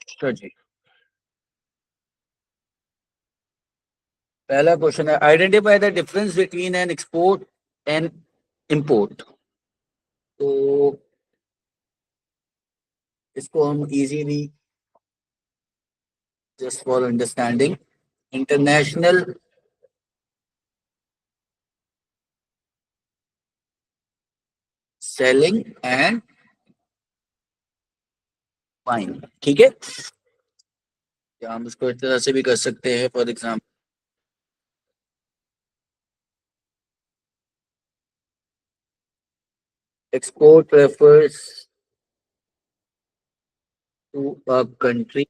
अच्छा जी, पहला क्वेश्चन है identify the difference between an export and import. तो इसको हम easily just for understanding, international selling and buying, ठीक है। या हम इसको इस तरह से भी कर सकते हैं, for example export refers to a country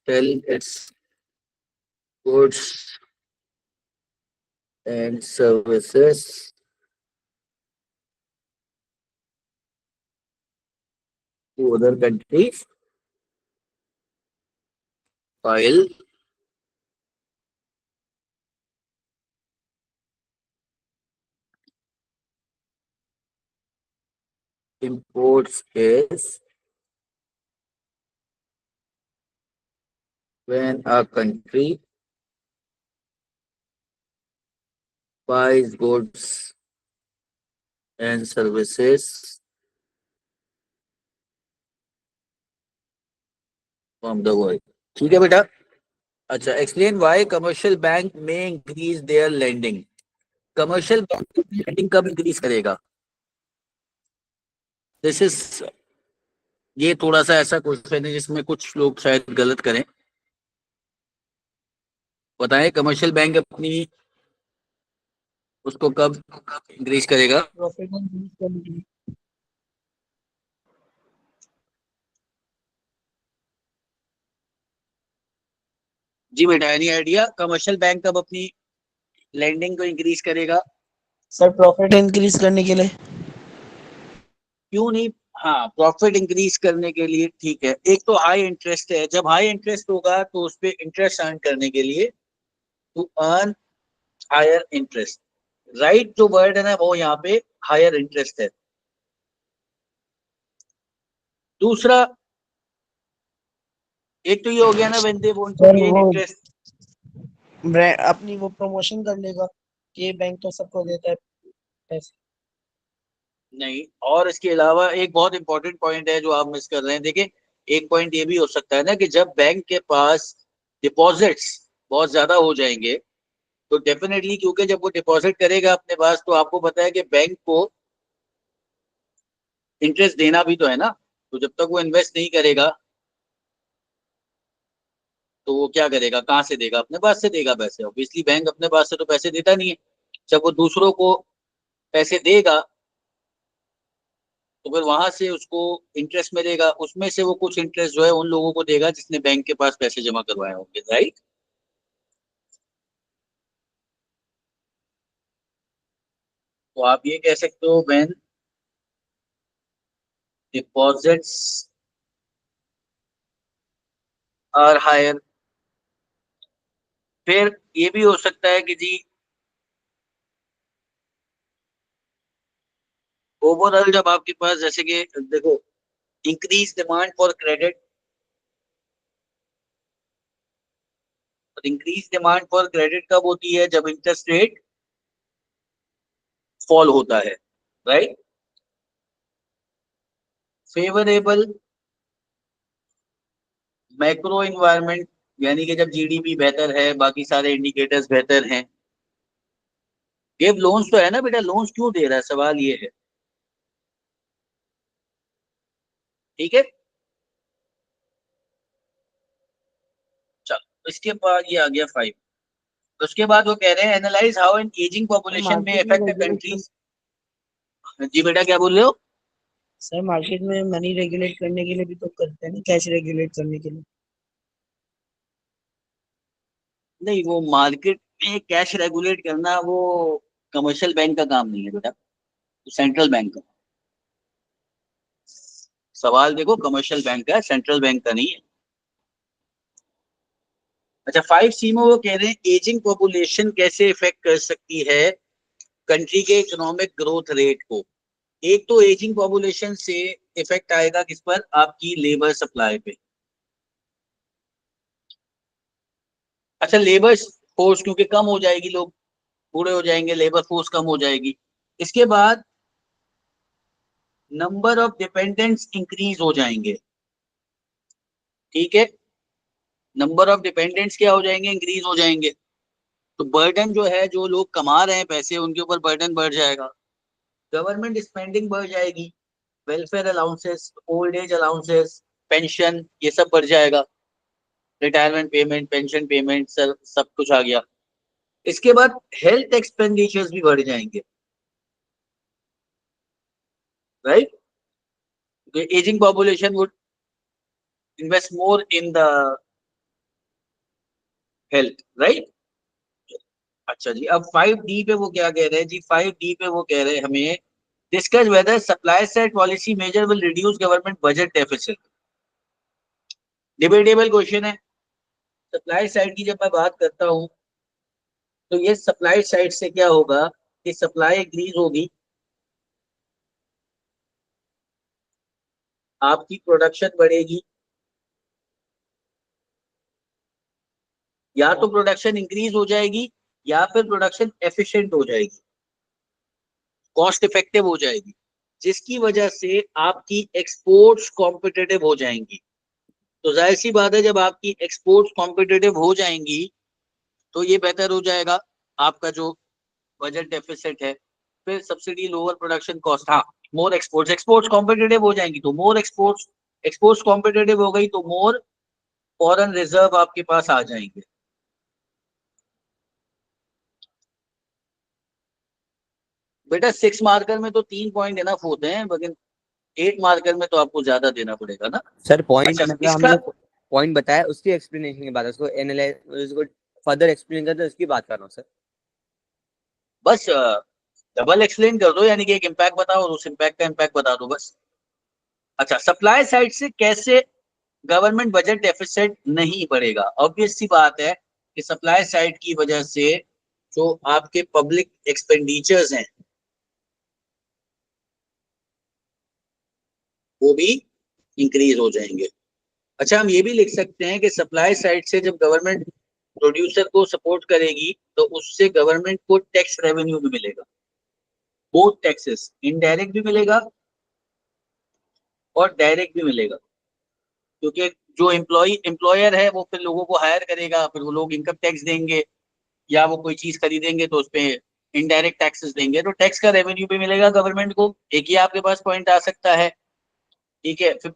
selling its goods and services to other countries, while imports is when a country buys goods and services from the world। ठीक है बेटा। अच्छा, एक्सप्लेन व्हाई कमर्शियल बैंक में increase their lending. Commercial bank lending कब increase करेगा? This is, ये थोड़ा सा ऐसा क्वेश्चन है जिसमें कुछ लोग शायद गलत करें। बताएं, कमर्शियल बैंक अपनी उसको कब इंक्रीज करेगा? प्रॉफिट इंक्रीज करने के लिए। जी बेटा, एनी आइडिया कमर्शियल बैंक कब अपनी लैंडिंग को इंक्रीज करेगा? सर प्रॉफिट इंक्रीज करने के लिए। क्यों नहीं? हाँ, प्रॉफिट इंक्रीज करने के लिए, ठीक है। एक तो हाई इंटरेस्ट है, जब हाई इंटरेस्ट होगा तो उस पर इंटरेस्ट अर्न करने के लिए, to earn higher interest, right. जो वर्ड है ना वो यहाँ पे हायर इंटरेस्ट है। दूसरा, एक तो ये हो गया ना, when they want to sir gain वो इंटरेस्ट। ब्रांड अपनी वो प्रमोशन कर लेगा कि ये बैंक तो सबको देता है पैसे। नहीं, और इसके अलावा एक बहुत इंपॉर्टेंट पॉइंट है जो आप मिस कर रहे हैं। देखिए, एक पॉइंट ये भी हो सकता है ना कि जब बैंक के पास डिपॉजिट्स बहुत ज्यादा हो जाएंगे, तो डेफिनेटली, क्योंकि जब वो डिपॉजिट करेगा अपने पास, तो आपको पता है कि बैंक को इंटरेस्ट देना भी तो है ना। तो जब तक वो इन्वेस्ट नहीं करेगा, तो वो क्या करेगा, कहाँ से देगा? अपने पास से देगा पैसे। ऑब्वियसली बैंक अपने पास से तो पैसे देता नहीं है। जब वो दूसरों को पैसे देगा, तो फिर वहां से उसको इंटरेस्ट मिलेगा, उसमें से वो कुछ इंटरेस्ट जो है उन लोगों को देगा जिसने बैंक के पास पैसे जमा करवाए होंगे, राइट। तो आप ये कह सकते हो, व्हेन डिपॉजिट्स आर हायर। फिर ये भी हो सकता है कि जी, ओवरऑल जब आपके पास, जैसे कि देखो, इंक्रीज डिमांड फॉर क्रेडिट, और इंक्रीज डिमांड फॉर क्रेडिट कब होती है? जब इंटरेस्ट रेट फॉल होता है, राइट। फेवरेबल मैक्रो इन्वायरमेंट, यानी कि जब जीडीपी बेहतर है, बाकी सारे इंडिकेटर्स बेहतर हैं। गिव लोन्स तो है ना बेटा, लोन्स क्यों दे रहा है, सवाल ये है। ठीक है, चलो इसके बाद ये आ गया 5। उसके बाद वो कह रहे हैं analyse how an ageing sir population में मार्केट में अफेक्ट रेगुलेट कर कंट्रीज। जी बेटा, क्या बोल रहे हो? सर मार्केट में मनी रेगुलेट करने के लिए भी तो करते हैं ना, कैश रेगुलेट करने के लिए। नहीं, वो मार्केट में कैश रेगुलेट करना वो कमर्शियल बैंक का काम नहीं है बेटा, सेंट्रल बैंक का। सवाल देखो, कमर्शियल बैंक का है, सेंट्रल बैंक का नहीं है। अच्छा, 5C में वो कह रहे हैं एजिंग पॉपुलेशन कैसे इफेक्ट कर सकती है कंट्री के इकोनॉमिक ग्रोथ रेट को। एक तो एजिंग पॉपुलेशन से इफेक्ट आएगा किस पर, आपकी लेबर सप्लाई पे। अच्छा, लेबर फोर्स क्योंकि कम हो जाएगी, लोग बूढ़े हो जाएंगे, लेबर फोर्स कम हो जाएगी। इसके बाद नंबर ऑफ डिपेंडेंट्स इंक्रीज हो जाएंगे। ठीक है, नंबर ऑफ डिपेंडेंट्स क्या हो जाएंगे, इंक्रीज हो जाएंगे। तो बर्डन जो है, जो लोग कमा रहे हैं पैसे, उनके ऊपर बर्डन बढ़ जाएगा, गवर्नमेंट स्पेंडिंग बढ़ जाएगी, welfare allowances, old age allowances, pension, ये सब बढ़ जाएगा, रिटायरमेंट पेमेंट, पेंशन पेमेंट, सब कुछ आ गया। इसके बाद हेल्थ एक्सपेंडिचर्स भी बढ़ जाएंगे, right. Ageing population would invest more in the health, right. अच्छा जी, अब 5D पे वो क्या कह रहे हैं जी, 5D पे वो कह रहे हैं हमें, discuss whether supply side policy measure will reduce government budget deficit. Debatable question है। सप्लाई साइड की जब मैं बात करता हूं, तो ये सप्लाई साइड से क्या होगा कि सप्लाई इंक्रीज होगी, आपकी प्रोडक्शन बढ़ेगी, या तो प्रोडक्शन इंक्रीज हो जाएगी या फिर प्रोडक्शन एफिशिएंट हो जाएगी, कॉस्ट इफेक्टिव हो जाएगी, जिसकी वजह से आपकी एक्सपोर्ट्स कॉम्पिटिटिव हो जाएंगी। तो जाहिर सी बात है, जब आपकी एक्सपोर्ट्स कॉम्पिटिटिव हो जाएंगी तो ये बेहतर हो जाएगा, आपका जो बजट डेफिसिट है। फिर सब्सिडी, लोअर प्रोडक्शन कॉस्ट, हाँ, मोर एक्सपोर्ट्स, एक्सपोर्ट्स कॉम्पिटिटिव हो जाएंगी तो मोर एक्सपोर्ट्स, एक्सपोर्ट्स कॉम्पिटिटिव हो गई तो मोर फॉरेन रिजर्व आपके पास आ जाएंगे। बेटा 6 मार्कर में तो 3 पॉइंट इनफ होते हैं, लेकिन 8 मार्कर में तो आपको ज्यादा देना पड़ेगा ना। सर पॉइंट अच्छा, मतलब इसका हमने पॉइंट बताया, उसकी एक्सप्लेनेशन की बात है, उसको एनालाइज, उसको फर्दर एक्सप्लेन करते उसकी बात कर रहा हूँ सर। बस डबल एक्सप्लेन कर दो, यानी कि एक इम्पैक्ट बताओ और उस इम्पैक्ट का इम्पैक्ट बता दो बस। अच्छा, सप्लाई साइड से कैसे गवर्नमेंट बजट डेफिसिट नहीं बढ़ेगा? ऑब्वियस सी बात है कि सप्लाई साइड की वजह से जो आपके पब्लिक एक्सपेंडिचर्स हैं वो भी इंक्रीज हो जाएंगे। अच्छा, हम ये भी लिख सकते हैं कि सप्लाई साइड से जब गवर्नमेंट प्रोड्यूसर को सपोर्ट करेगी तो उससे गवर्नमेंट को टैक्स रेवेन्यू भी मिलेगा, बोथ टैक्सेस, इनडायरेक्ट भी मिलेगा और डायरेक्ट भी मिलेगा, क्योंकि जो एम्प्लॉयर है वो फिर लोगों को हायर करेगा, फिर वो लोग इनकम टैक्स देंगे, या वो कोई चीज खरीदेंगे तो उसपे इनडायरेक्ट टैक्सेस देंगे, तो टैक्स का रेवेन्यू भी मिलेगा गवर्नमेंट को। एक ही आपके पास पॉइंट आ सकता है। ठीक है, फिर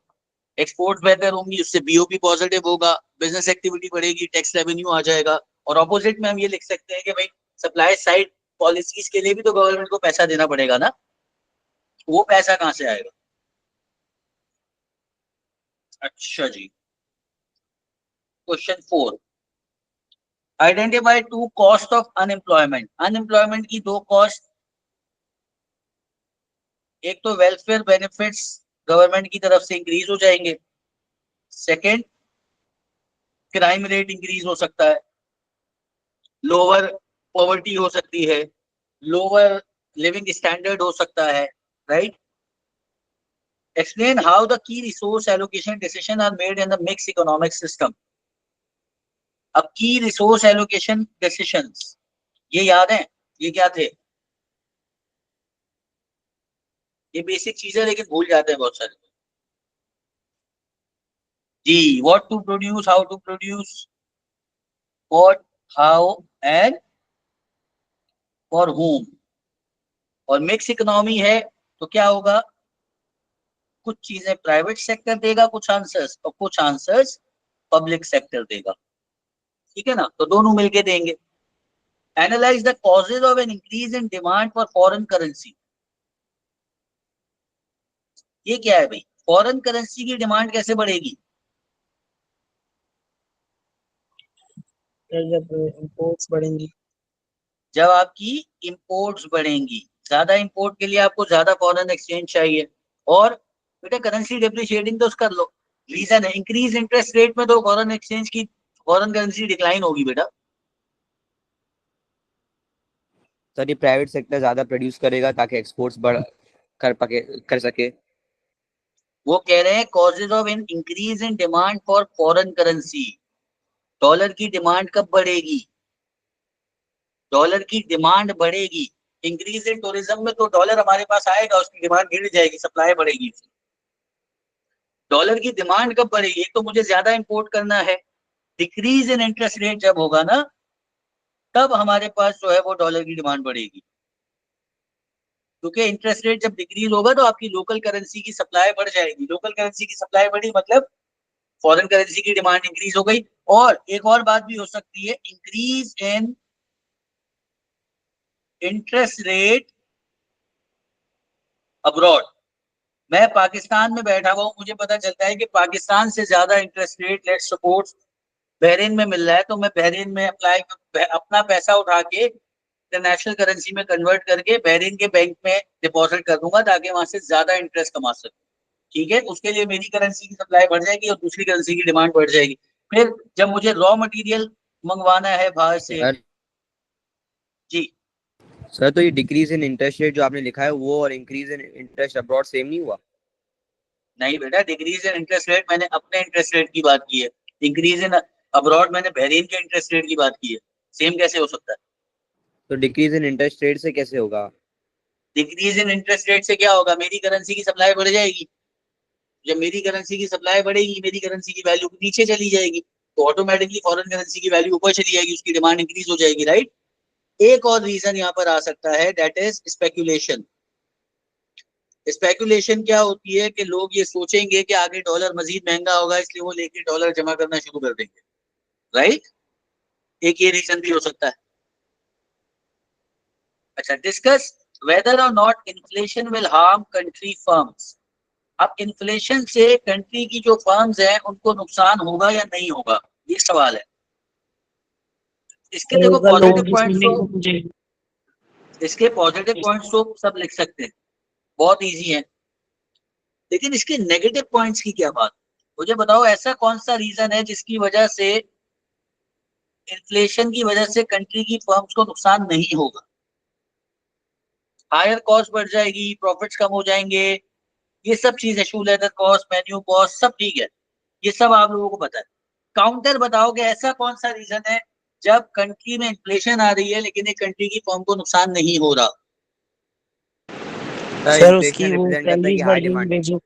एक्सपोर्ट बेहतर होंगी, उससे बीओपी पॉजिटिव होगा, बिजनेस एक्टिविटी बढ़ेगी, टैक्स रेवेन्यू आ जाएगा। और ऑपोजिट में हम ये लिख सकते हैं कि भाई सप्लाई साइड पॉलिसीज के लिए भी तो गवर्नमेंट को पैसा देना पड़ेगा ना, वो पैसा कहाँ से आएगा? अच्छा जी, question 4, identify 2 cost of unemployment. Unemployment की 2 कॉस्ट, एक तो वेलफेयर बेनिफिट्स गवर्नमेंट की तरफ से इंक्रीज हो जाएंगे, सेकंड क्राइम रेट इंक्रीज हो सकता है, लोअर पॉवर्टी हो सकती है, लोअर लिविंग स्टैंडर्ड हो सकता है, right. Explain how the key resource allocation decision are made in the mix economic system. अब की रिसोर्स एलोकेशन डिसीजंस, ये याद है ये क्या थे? ये बेसिक चीजें लेकिन भूल जाते हैं बहुत सारे जी। What to produce, how to produce, what, how and for whom। और मिक्स इकोनॉमी है तो क्या होगा, कुछ चीजें प्राइवेट सेक्टर देगा कुछ आंसर्स, और कुछ आंसर्स पब्लिक सेक्टर देगा। ठीक है ना, तो दोनों मिलके देंगे। Analyse the causes of N increase in demand for foreign currency. ये क्या है भाई, फॉरेन करेंसी की डिमांड कैसे बढ़ेगी? जब इम्पोर्ट्स बढ़ेंगी। जब आपकी इंपोर्ट्स बढ़ेंगी, ज्यादा इंपोर्ट के लिए आपको ज्यादा फॉरेन एक्सचेंज चाहिए, और बेटा करेंसी डिप्रिशिएटिंग तो उसका रीजन है, इंक्रीज इंटरेस्ट रेट में तो फॉरेन एक्सचेंज की, फॉरेन करेंसी डिक्लाइन होगी बेटा। सर ये प्राइवेट सेक्टर ज्यादा प्रोड्यूस करेगा ताकि एक्सपोर्ट्स बढ़ कर सके। वो कह रहे हैं causes of N increase in demand for foreign currency. Dollar की डिमांड कब बढ़ेगी? डॉलर की डिमांड बढ़ेगी। इंक्रीज इन टूरिज्म में तो डॉलर हमारे पास आएगा, उसकी डिमांड गिर जाएगी, सप्लाई बढ़ेगी। डॉलर की डिमांड कब बढ़ेगी? एक तो मुझे ज्यादा इंपोर्ट करना है। डिक्रीज इन इंटरेस्ट रेट जब होगा ना, तब हमारे पास जो है वो डॉलर की डिमांड बढ़ेगी। क्योंकि इंटरेस्ट रेट जब डिक्रीज होगा तो आपकी लोकल करेंसी की सप्लाई बढ़ जाएगी। लोकल करेंसी की सप्लाई बढ़ी मतलब फॉरेन करेंसी की डिमांड इंक्रीज हो गई। और एक और बात भी हो सकती है, increase in interest rate abroad. मैं पाकिस्तान में बैठा हुआ हूं, मुझे पता चलता है कि पाकिस्तान से ज्यादा interest rate let's suppose Bahrain में मिल रहा है, तो मैं बहरीन में अपना पैसा उठा के इंटरनेशनल करेंसी में कन्वर्ट करके बहरीन के बैंक में डिपॉजिट कर दूंगा, ताकि वहां से ज्यादा इंटरेस्ट कमा सकूं। ठीक है, उसके लिए मेरी करेंसी की सप्लाई बढ़ जाएगी और दूसरी करेंसी की डिमांड बढ़ जाएगी। फिर जब मुझे रॉ मटेरियल मंगवाना है बाहर से। सर जी सर तो ये डिक्रीज इन इंटरेस्ट रेट जो आपने लिखा है वो और increase in interest abroad same नहीं हुआ? नहीं बेटा, डिक्रीज इन इंटरेस्ट रेट मैंने अपने इंटरेस्ट रेट की बात की है। इंक्रीज इन अब्रॉड मैंने बहरीन के इंटरेस्ट रेट की बात की है। सेम कैसे हो सकता है? तो डिक्रीज इन इंटरेस्ट रेट से कैसे होगा? डिक्रीज इन इंटरेस्ट रेट से क्या होगा? मेरी करेंसी की सप्लाई बढ़ जाएगी। जब मेरी करेंसी की सप्लाई बढ़ेगी, मेरी करेंसी की वैल्यू नीचे चली जाएगी, तो ऑटोमेटिकली फॉरेन करेंसी की वैल्यू ऊपर चली जाएगी, उसकी डिमांड इंक्रीज हो जाएगी, राइट। एक और रीजन यहाँ पर आ सकता है, दैट इज स्पेकुलेशन। स्पेकुलेशन क्या होती है कि लोग ये सोचेंगे कि आगे डॉलर मजीद महंगा होगा, इसलिए वो लेके डॉलर जमा करना शुरू कर देंगे, राइट। एक ये रीजन भी हो सकता है। अच्छा, डिस्कस वेदर और not inflation will harm country firms. अब इन्फ्लेशन से कंट्री की जो फर्म्स हैं उनको नुकसान होगा या नहीं होगा, ये सवाल है। इसके देखो होगा, लोगों पॉजिटिव की पॉइंट्स तो स्पेंडिंग कम हो जाएगी। इसके पॉजिटिव पॉइंट्स तो सब लिख सकते हैं, बहुत इजी है। लेकिन इसके नेगेटिव पॉइंट्स की क्या बात? मुझे बताओ, ऐसा कौन सा रीजन है जिसकी वजह से इन्फ्लेशन की वजह से कंट्री की फर्म्स को नुकसान नहीं होगा? हायर कॉस्ट बढ़ जाएगी, प्रॉफिट्स कम हो जाएंगे, ये सब चीज है, शू लेदर कॉस्ट, मेन्यू कॉस्ट, सब ठीक है, ये सब आप लोगों को पता है। काउंटर बताओ कि ऐसा कौन सा रीजन है जब कंट्री में इन्फ्लेशन आ रही है लेकिन एक कंट्री की फर्म को नुकसान नहीं हो रहा? सर सर इन्फ्लेशन उसकी वो रिप्रेजेंट करता है कि सैलरीज हाई बढ़ जाएंगी, डिमांड है। वेजेस।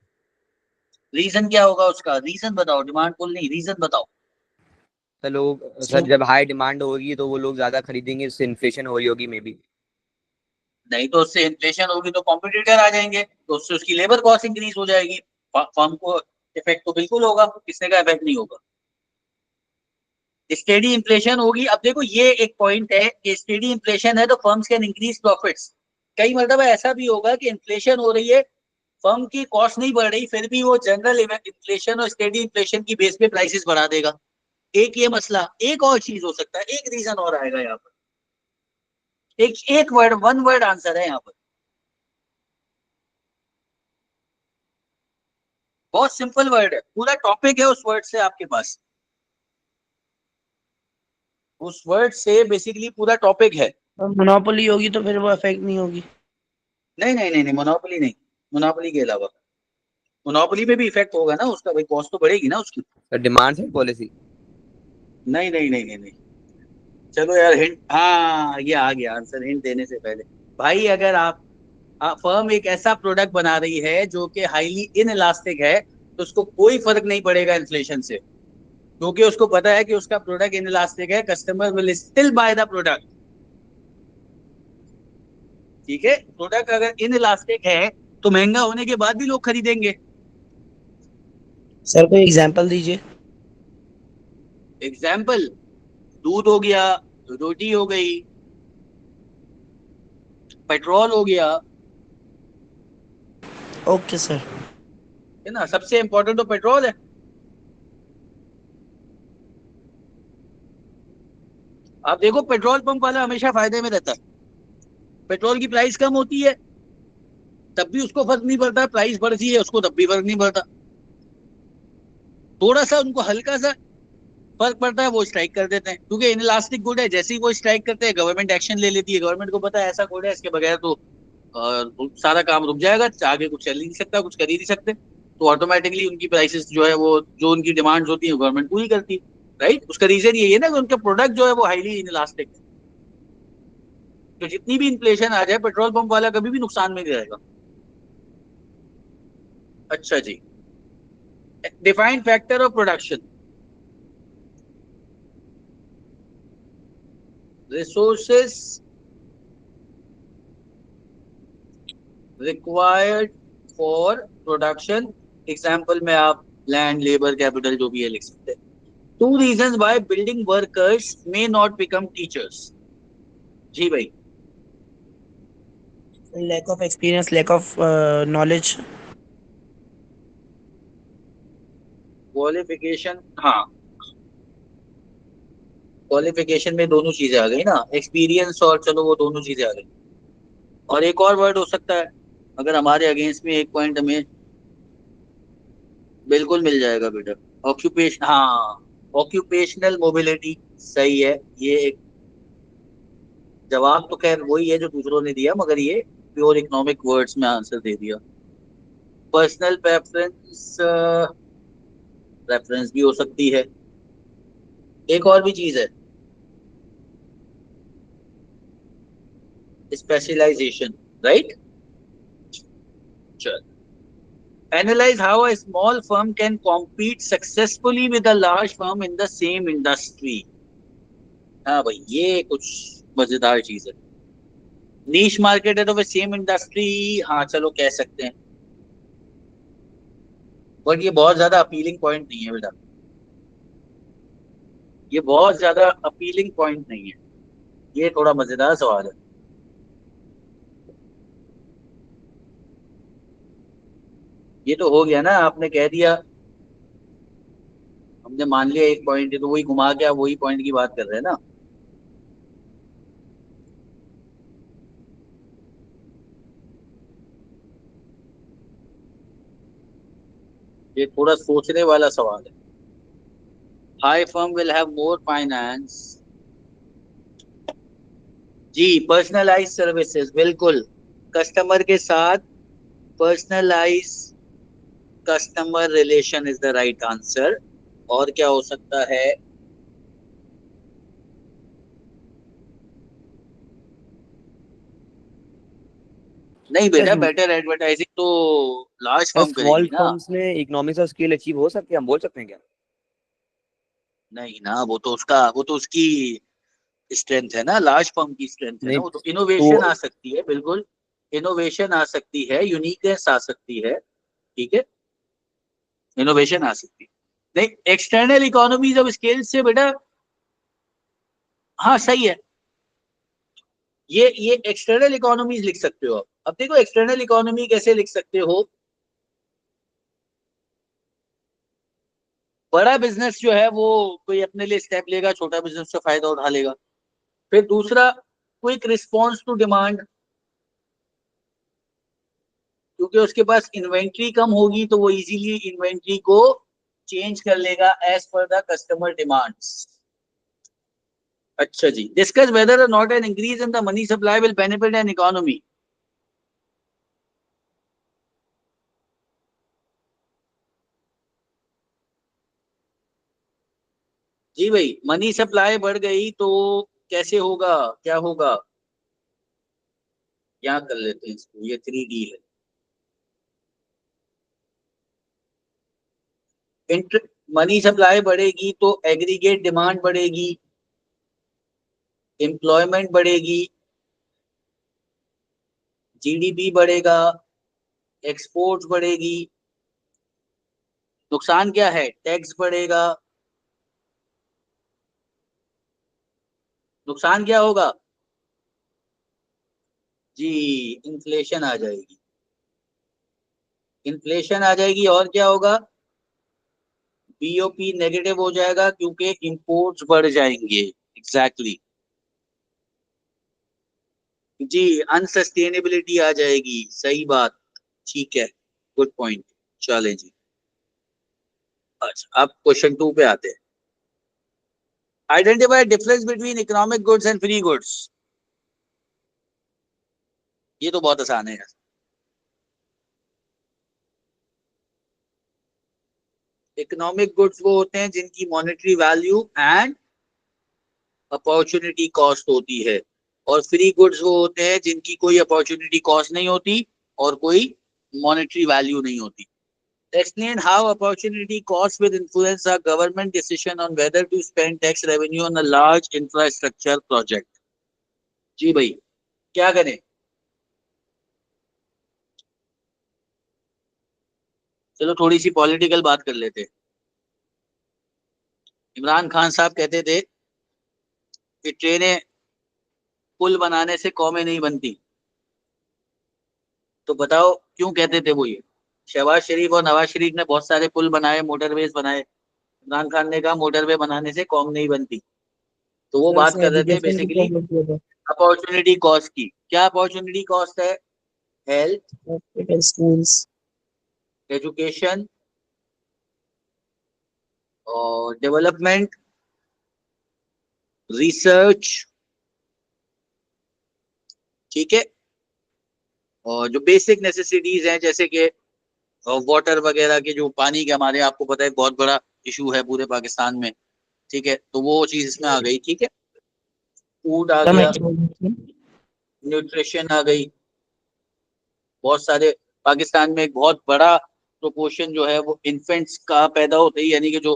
रीजन क्या होगा उसका? रीजन बताओ, डिमांड पुल नहीं, रीजन बताओ। सर जब हाई डिमांड होगी तो वो लोग ज्यादा खरीदेंगे, इससे इन्फ्लेशन हो रही होगी मे बी। नहीं तो उससे इन्फ्लेशन होगी तो कॉम्पिटिटर आ जाएंगे, तो उससे उसकी लेबर कॉस्ट इंक्रीज हो जाएगी। फर्म को इफेक्ट तो बिल्कुल होगा, किसने का इफेक्ट नहीं होगा। स्टेडी इन्फ्लेशन होगी। अब देखो, ये एक पॉइंट है कि स्टेडी इन्फ्लेशन है तो फर्म्स कैन इंक्रीज प्रॉफिट्स। कई मतलब ऐसा भी होगा कि इन्फ्लेशन हो रही है, फर्म की कॉस्ट नहीं बढ़ रही, फिर भी वो जनरल इन्फ्लेशन और स्टेडी इन्फ्लेशन की बेस पे प्राइसेस बढ़ा देगा। एक ये मसला। एक और चीज हो सकता है, एक रीजन और आएगा यहाँ पर। एक एक वर्ड, वन वर्ड आंसर है यहाँ पर, बहुत सिंपल वर्ड है, पूरा टॉपिक है उस वर्ड से आपके पास। उस वर्ड से बेसिकली पूरा टॉपिक है। मोनोपोली होगी तो फिर वो अफेक्ट नहीं होगी। नहीं नहीं नहीं नहीं, मोनोपोली नहीं। मोनोपोली के अलावा मोनोपोली में भी इफेक्ट होगा ना उसका, भाई कॉस्ट तो बढ़ेगी ना उसकी। Sir demand side policy. नहीं नहीं नहीं नहीं नहीं। चलो यार, हिंट, हाँ ये आ गया आंसर हिंट देने से पहले। भाई अगर आप फर्म एक ऐसा प्रोडक्ट बना रही है जो कि हाईली इन इलास्टिक है, तो उसको कोई फर्क नहीं पड़ेगा इन्फ्लेशन से, क्योंकि उसको पता है कि उसका प्रोडक्ट इन इलास्टिक है, customer will still by the product. ठीक है, प्रोडक्ट अगर इन इलास्टिक है तो महंगा होने के बाद भी लोग खरीदेंगे। सर कोई एग्जांपल दीजिए। एग्जाम्पल, दूध हो गया, रोटी हो गई, पेट्रोल हो गया, ओके सर। है ना। सबसे इंपॉर्टेंट तो पेट्रोल है। आप देखो, पेट्रोल पंप वाला हमेशा फायदे में रहता है। पेट्रोल की प्राइस कम होती है तब भी उसको फर्क नहीं पड़ता, प्राइस बढ़ती है उसको तब भी फर्क नहीं पड़ता। थोड़ा सा उनको हल्का सा फर्क पड़ता है, वो स्ट्राइक कर देते हैं, क्योंकि इनलास्टिक गुड है, जैसे ही वो स्ट्राइक करते हैं गवर्नमेंट एक्शन ले लेती है। गवर्नमेंट को पता है ऐसा गुड है, इसके बगैर तो और सारा काम रुक जाएगा, आगे कुछ चल ही नहीं सकता, कुछ कर ही नहीं सकते, तो ऑटोमेटिकली उनकी प्राइसेस जो है वो जो उनकी डिमांड्स होती है गवर्नमेंट पूरी करती है, राइट। उसका रीजन यही है ना कि उनका प्रोडक्ट जो है वो हाईली इनलास्टिक है। तो जितनी भी इन्फ्लेशन आ जाए पेट्रोल पंप वाला कभी भी नुकसान में नहीं रहेगा। अच्छा जी, defined factor of production, resources required for production, example में आप लैंड, लेबर, कैपिटल जो भी है लिख सकते हैं। Two reasons why building workers may not become teachers. जी भाई। lack of experience, lack of knowledge. Qualification, हाँ, क्वालिफिकेशन में दोनों चीजें आ गई ना, एक्सपीरियंस और चलो वो दोनों चीजें आ गई। और एक और वर्ड हो सकता है, अगर हमारे अगेंस्ट में एक पॉइंट हमें बिल्कुल मिल जाएगा बेटा, ऑक्यूपेशन, हाँ, ऑक्यूपेशनल मोबिलिटी, सही है। ये एक जवाब तो खैर वही है जो दूसरों ने दिया, मगर ये प्योर इकोनॉमिक वर्ड्स में आंसर दे दिया। पर्सनल प्रेफरेंस, प्रेफरेंस भी हो सकती है। एक और भी चीज है, स्पेशलाइजेशन, राइट। चल, analyze how a small firm can compete successfully with a large firm in the same industry। हाँ भाई, ये कुछ मजेदार चीज है। नीश मार्केट है तो फिर सेम इंडस्ट्री, हाँ चलो कह सकते हैं, बट ये बहुत ज्यादा अपीलिंग पॉइंट नहीं है बेटा, ये बहुत ज्यादा अपीलिंग पॉइंट नहीं है, ये थोड़ा मजेदार सवाल है। ये तो हो गया ना, आपने कह दिया, हमने मान लिया एक पॉइंट है, तो वही घुमा के आप वही पॉइंट की बात कर रहे हैं ना। ये थोड़ा सोचने वाला सवाल है। High firm will have more finance, जी, पर्सनलाइज सर्विसेज, बिल्कुल, कस्टमर के साथ personalize customer relation is the right answer. और क्या हो सकता है? नहीं बेटा, बेटर एडवर्टाइजिंग तो लार्ज फर्म स्मॉल करेगी ना। फर्म्स में इकोनॉमिक्स ऑफ स्केल अचीव हो सकते हैं, हम बोल सकते हैं क्या? नहीं ना, वो तो उसकी स्ट्रेंथ है ना, लार्ज फर्म की स्ट्रेंथ है ना, नहीं वो तो तो इनोवेशन आ सकती है, बिल्कुल, इनोवेशन आ सकती है, यूनिकनेस आ सकती है, ठीक है, इनोवेशन आ सकती है। नहीं, एक्सटर्नल इकोनॉमीज ऑफ स्केल से बेटा, हाँ सही है, ये एक्सटर्नल इकोनॉमीज लिख सकते हो आप। अब देखो एक्सटर्नल इकोनॉमी कैसे लिख सकते हो, बड़ा बिजनेस जो है वो कोई अपने लिए स्टेप लेगा, छोटा बिजनेस से फायदा उठा लेगा। फिर दूसरा, क्विक रिस्पॉन्स टू डिमांड, क्योंकि उसके पास इन्वेंट्री कम होगी तो वो इजीली इन्वेंट्री को चेंज कर लेगा as per the customer demands. अच्छा जी, डिस्कस वेदर और not an increase in the money supply will benefit an economy. जी भाई, मनी सप्लाई बढ़ गई तो कैसे होगा, क्या होगा? यहाँ कर लेते हैं इसको, ये 3D है। इंटर मनी सप्लाई बढ़ेगी तो एग्रीगेट डिमांड बढ़ेगी, एम्प्लॉयमेंट बढ़ेगी, जीडीपी बढ़ेगा, एक्सपोर्ट्स बढ़ेगी। नुकसान क्या है? टैक्स बढ़ेगा। नुकसान क्या होगा? जी, इन्फ्लेशन आ जाएगी, इन्फ्लेशन आ जाएगी, और क्या होगा? बीओपी नेगेटिव हो जाएगा क्योंकि इंपोर्ट्स बढ़ जाएंगे। Exactly exactly. जी, अनसस्टेनेबिलिटी आ जाएगी, सही बात, ठीक है, गुड पॉइंट। चले जी, अच्छा अब क्वेश्चन 2 पे आते हैं। Identify difference between economic goods and free goods. ये तो बहुत आसान है यार। इकोनॉमिक गुड्स वो होते हैं जिनकी monetary value and opportunity cost होती है, और फ्री गुड्स वो होते हैं जिनकी कोई अपॉर्चुनिटी कॉस्ट नहीं होती और कोई मॉनेटरी वैल्यू नहीं होती। Explain how opportunity cost will influence a government decision on whether to spend tax revenue on a large infrastructure project. जी भाई, क्या करें? चलो थोड़ी सी पॉलिटिकल बात कर लेते हैं। इमरान खान साहब कहते थे कि ट्रेनें पुल बनाने से कौमें नहीं बनती, तो बताओ क्यों कहते थे वो ये? शहबाज शरीफ और नवाज शरीफ ने बहुत सारे पुल बनाए, मोटरवेज बनाए। इमरान खान ने कहा मोटरवे बनाने से कौम नहीं बनती। तो वो सर बात उसने कर रहे थे एजुकेशन की बेसिकली प्रॉब्लम किया था। अपॉर्चुनिटी कॉस्ट की। क्या अपॉर्चुनिटी कॉस्ट है? Health, hospital, schools. एजुकेशन और डेवलपमेंट, रिसर्च, ठीक है। और जो बेसिक नेसेसिटीज हैं जैसे कि वाटर वगैरह के, जो पानी के हमारे, आपको पता है बहुत बड़ा इशू है पूरे पाकिस्तान में, ठीक है, तो वो चीज इसमें आ गई, ठीक है। फूड आ मैं गया, क्या बोल रही थी? न्यूट्रिशन आ गई, बहुत सारे। पाकिस्तान में एक बहुत बड़ा प्रोपोर्शन जो है वो इन्फेंट्स का पैदा होते ही, यानी कि जो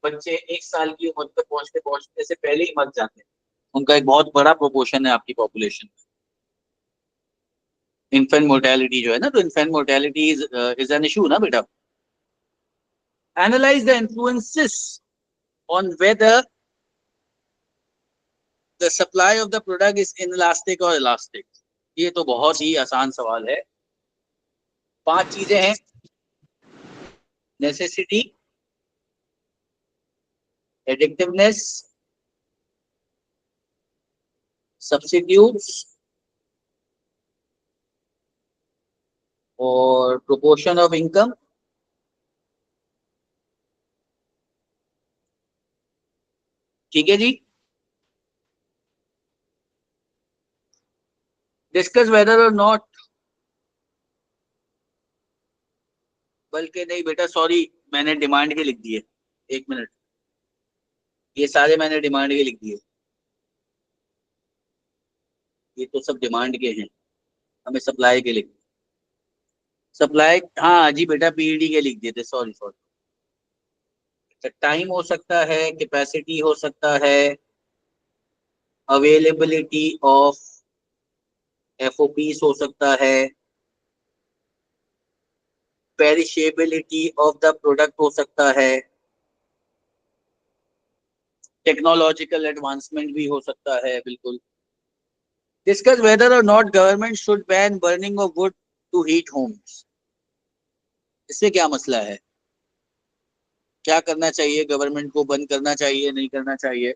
बच्चे 1 साल की उम्र तक पहुंचते पहुंचते से पहले ही मर जाते हैं, उनका एक बहुत बड़ा प्रोपोर्शन है आपकी पॉपुलेशन में। इन्फेंट मोर्टेलिटी जो है ना, तो infant mortality is an issue ना बेटा। Analyse the influences on whether the supply of the product is inelastic और इलास्टिक। ये तो बहुत ही आसान सवाल है। 5 चीजें हैं: नेसेसिटी, एडिक्टिवनेस, सब्स्टिट्यूट्स और प्रोपोर्शन ऑफ इनकम। ठीक है जी। डिस्कस वेदर और नॉट, बल्कि नहीं बेटा सॉरी, मैंने डिमांड के लिख दिए। 1 मिनट, ये सारे मैंने डिमांड के लिख दिए। ये तो सब डिमांड के हैं, हमें सप्लाई के लिख। सप्लाई, हाँ जी बेटा, पीईडी के लिख दिए थे, सॉरी सॉरी। टाइम हो सकता है, कैपेसिटी हो सकता है, अवेलेबिलिटी ऑफ एफओपीस हो सकता है, पेरिशेबिलिटी ऑफ द प्रोडक्ट हो सकता है, टेक्नोलॉजिकल एडवांसमेंट भी हो सकता है, बिल्कुल। डिस्कस वेदर और not government should ban burning of wood to heat homes. इससे क्या मसला है? क्या करना चाहिए गवर्नमेंट को? बंद करना चाहिए, नहीं करना चाहिए?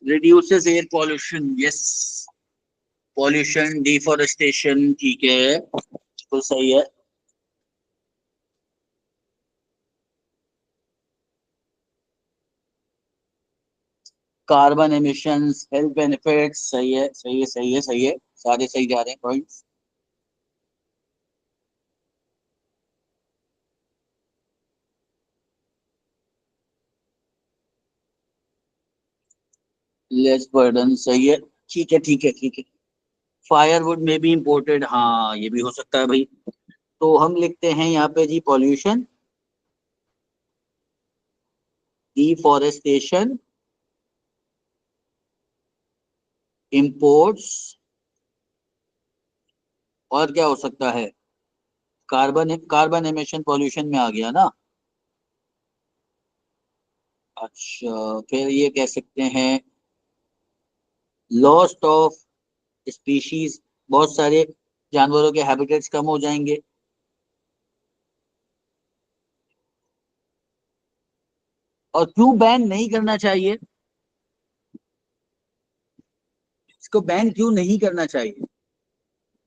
Reduces air pollution, yes. Pollution, deforestation, ठीक है, तो सही है। कार्बन एमिशंस, हेल्थ बेनिफिट्स, सही है सही है सही है सही है, सारे सही जा रहे हैं पॉइंट्स। लेस बर्डन, सही है, ठीक है ठीक है ठीक है। फायरवुड में भी इंपोर्टेड, हाँ ये भी हो सकता है भाई। तो हम लिखते हैं यहाँ पे जी, पॉल्यूशन, डिफॉरेस्टेशन, इंपोर्ट्स, और क्या हो सकता है? कार्बन, कार्बन एमिशन पॉल्यूशन में आ गया ना। अच्छा, फिर ये कह सकते हैं लॉस्ट ऑफ स्पीशीज, बहुत सारे जानवरों के हैबिटेट्स कम हो जाएंगे। और क्यों बैन नहीं करना चाहिए? इसको बैन क्यों नहीं करना चाहिए,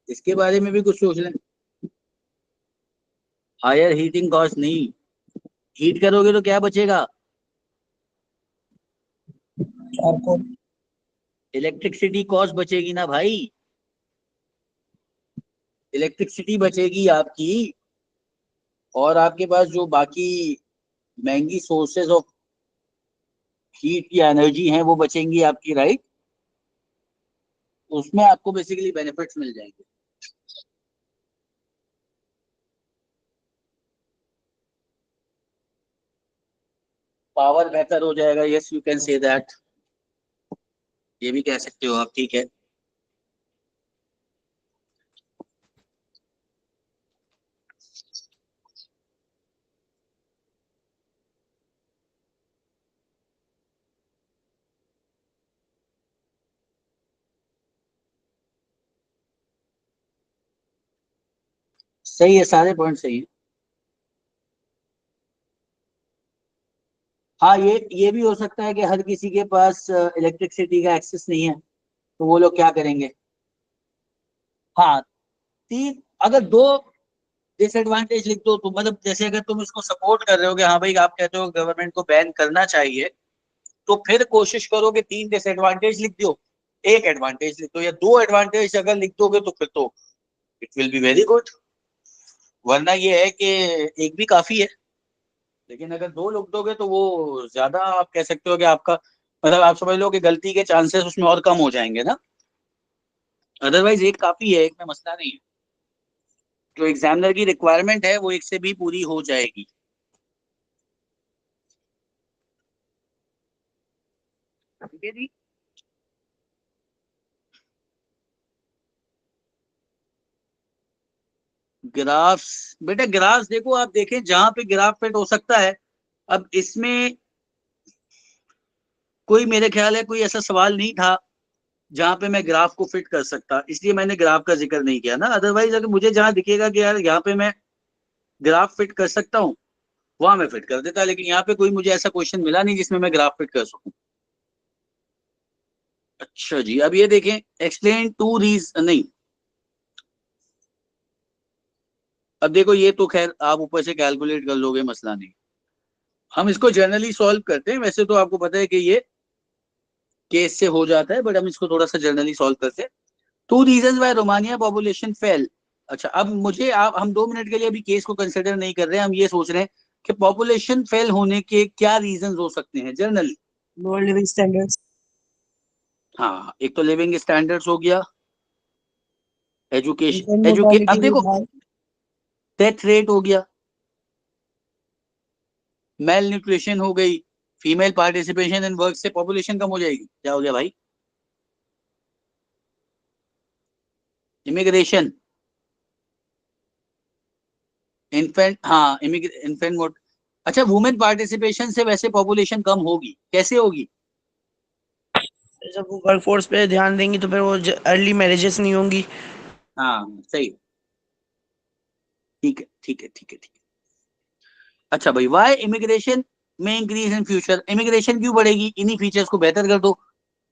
इसके बारे में भी कुछ सोच लें। हायर हीटिंग कॉस्ट नहीं, हीट करोगे तो क्या बचेगा? चारकोल। इलेक्ट्रिसिटी कॉस्ट बचेगी ना भाई, इलेक्ट्रिसिटी बचेगी आपकी, और आपके पास जो बाकी महंगी सोर्सेज ऑफ हीट या एनर्जी हैं वो बचेंगी आपकी, राइट। उसमें आपको बेसिकली बेनिफिट्स मिल जाएंगे। पावर बेहतर हो जाएगा, yes you can say that, ये भी कह सकते हो आप, ठीक है। सही है, सारे पॉइंट सही है। हाँ, ये भी हो सकता है कि हर किसी के पास इलेक्ट्रिसिटी का एक्सेस नहीं है, तो वो लोग क्या करेंगे। हाँ, तीन, अगर दो डिसएडवांटेज लिख दो तो, मतलब जैसे अगर तुम इसको सपोर्ट कर रहे हो कि हाँ भाई आप कहते हो गवर्नमेंट को बैन करना चाहिए, तो फिर कोशिश करो कि तीन डिसएडवांटेज लिख दो, एक एडवांटेज लिख दो, या दो एडवांटेज अगर लिख दोगे तो फिर तो it will be very good. वरना ये है कि एक भी काफी है, लेकिन अगर दो लिख दोगे तो वो ज्यादा, आप कह सकते हो कि आपका, मतलब आप समझ लो कि गलती के चांसेस उसमें और कम हो जाएंगे ना। अदरवाइज एक काफी है, एक में मसला नहीं है। जो एग्जामिनर की रिक्वायरमेंट है वो एक से भी पूरी हो जाएगी। ठीक है जी। ग्राफ्स, बेटा ग्राफ्स देखो, आप देखें जहां पे ग्राफ फिट हो सकता है। अब इसमें कोई, मेरे ख्याल है कोई ऐसा सवाल नहीं था जहां पे मैं ग्राफ को फिट कर सकता, इसलिए मैंने ग्राफ का जिक्र नहीं किया ना। अदरवाइज अगर मुझे जहां दिखेगा कि यार यहाँ पे मैं ग्राफ फिट कर सकता हूँ, वहां मैं फिट कर देता, लेकिन यहाँ पे कोई मुझे ऐसा क्वेश्चन मिला नहीं जिसमें मैं ग्राफ फिट कर सकूं। अच्छा जी, अब ये देखें, एक्सप्लेन टू रीजन, नहीं, अब देखो ये तो खैर आप ऊपर से कैलकुलेट कर लोगे, मसला नहीं। हम इसको जनरली सॉल्व करते हैं, वैसे तो आपको पता है कि ये केस से हो जाता है, बट हम इसको थोड़ा सा जनरली सॉल्व करते हैं। Two reason why Romania population fail. अच्छा, अब मुझे आप, हम 2 मिनट के लिए अभी केस को कंसिडर नहीं कर रहे हैं, हम ये सोच रहे हैं कि पॉपुलेशन फेल होने के क्या रीजन हो सकते हैं जनरली। Lower living standards. हाँ, एक तो लिविंग स्टैंडर्ड्स हो गया, इन्फेंट एजुकेशन मोर्टालिटी अब देखो, रेट हाई। डेथ रेट हो गया, मेल न्यूट्रिशन हो गई, फीमेल पार्टिसिपेशन इन वर्क से पॉपुलेशन कम हो जाएगी। क्या हो गया भाई, इमिग्रेशन, इन्फेंट, हाँ इन्फेंट मोट। अच्छा, वुमेन पार्टिसिपेशन से वैसे पॉपुलेशन कम होगी, कैसे होगी। जब वो वर्कफोर्स पे ध्यान देंगी तो फिर वो अर्ली मैरिजेस नहीं होंगी। हाँ सही, ठीक है ठीक है ठीक है ठीक है। अच्छा भाई, वाई इमिग्रेशन में इंक्रीज इन फ्यूचर, इमिग्रेशन क्यों बढ़ेगी, इन्हीं फीचर्स को बेहतर कर दो।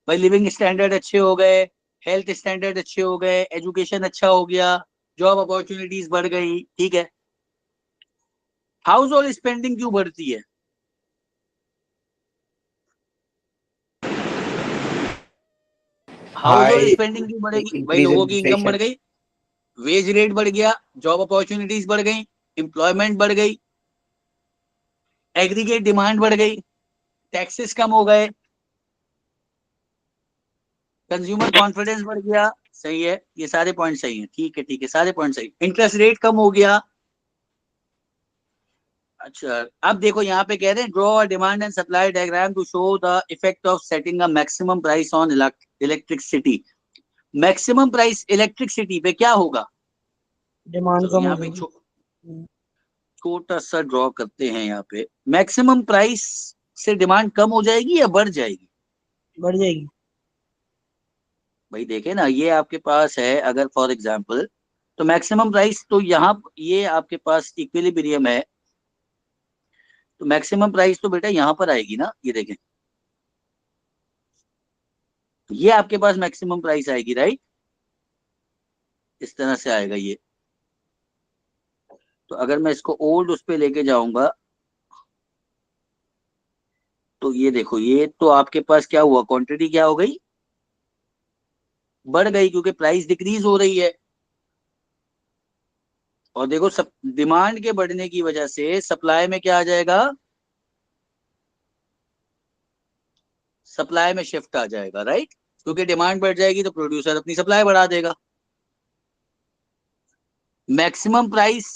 भाई लिविंग स्टैंडर्ड अच्छे हो गए, हेल्थ स्टैंडर्ड अच्छे हो गए, एजुकेशन अच्छा हो गया, जॉब अपॉर्चुनिटीज बढ़ गई, ठीक है। हाउस होल्ड स्पेंडिंग क्यों बढ़ती है, हाउस होल्ड हाई स्पेंडिंग क्यों बढ़ेगी, भाई इंक्रीज इन लोगों की इनकम बढ़ इन्फ्लेशन। गई, वेज रेट बढ़ गया, जॉब अपॉर्चुनिटीज बढ़ गई, एम्प्लॉयमेंट बढ़ गई, एग्रीगेट डिमांड बढ़ गई, टैक्सेस कम हो गए, कंज्यूमर कॉन्फिडेंस बढ़ गया। सही है, ये सारे पॉइंट सही हैं, ठीक है ठीक है, सारे पॉइंट सही। इंटरेस्ट रेट कम हो गया। अच्छा, अब देखो यहाँ पे कह रहे हैं draw demand and supply diagram to show the effect of setting a maximum price on electricity. Maximum price electricity पे क्या होगा। डिमांड चलो कम यहाँ हो पे जाएगी। छोटा सा ड्रॉ करते हैं, यहाँ पे मैक्सिमम प्राइस से डिमांड कम हो जाएगी या बढ़ जाएगी। बढ़ जाएगी। भाई देखे ना, ये आपके पास है अगर फॉर एग्जांपल, तो मैक्सिमम प्राइस तो यहाँ, ये आपके पास इक्विलिब्रियम है, तो मैक्सिमम प्राइस तो बेटा यहाँ पर आएगी ना, ये देखें, ये आपके पास मैक्सिमम प्राइस आएगी, राइट। इस तरह से आएगा ये। तो अगर मैं इसको ओल्ड उस पे लेके जाऊंगा, तो ये देखो, ये तो आपके पास क्या हुआ, क्वांटिटी क्या हो गई, बढ़ गई, क्योंकि प्राइस डिक्रीज हो रही है। और देखो सब डिमांड के बढ़ने की वजह से सप्लाई में क्या आ जाएगा, सप्लाई में शिफ्ट आ जाएगा, राइट। क्योंकि डिमांड बढ़ जाएगी तो प्रोड्यूसर अपनी सप्लाई बढ़ा देगा। मैक्सिमम प्राइस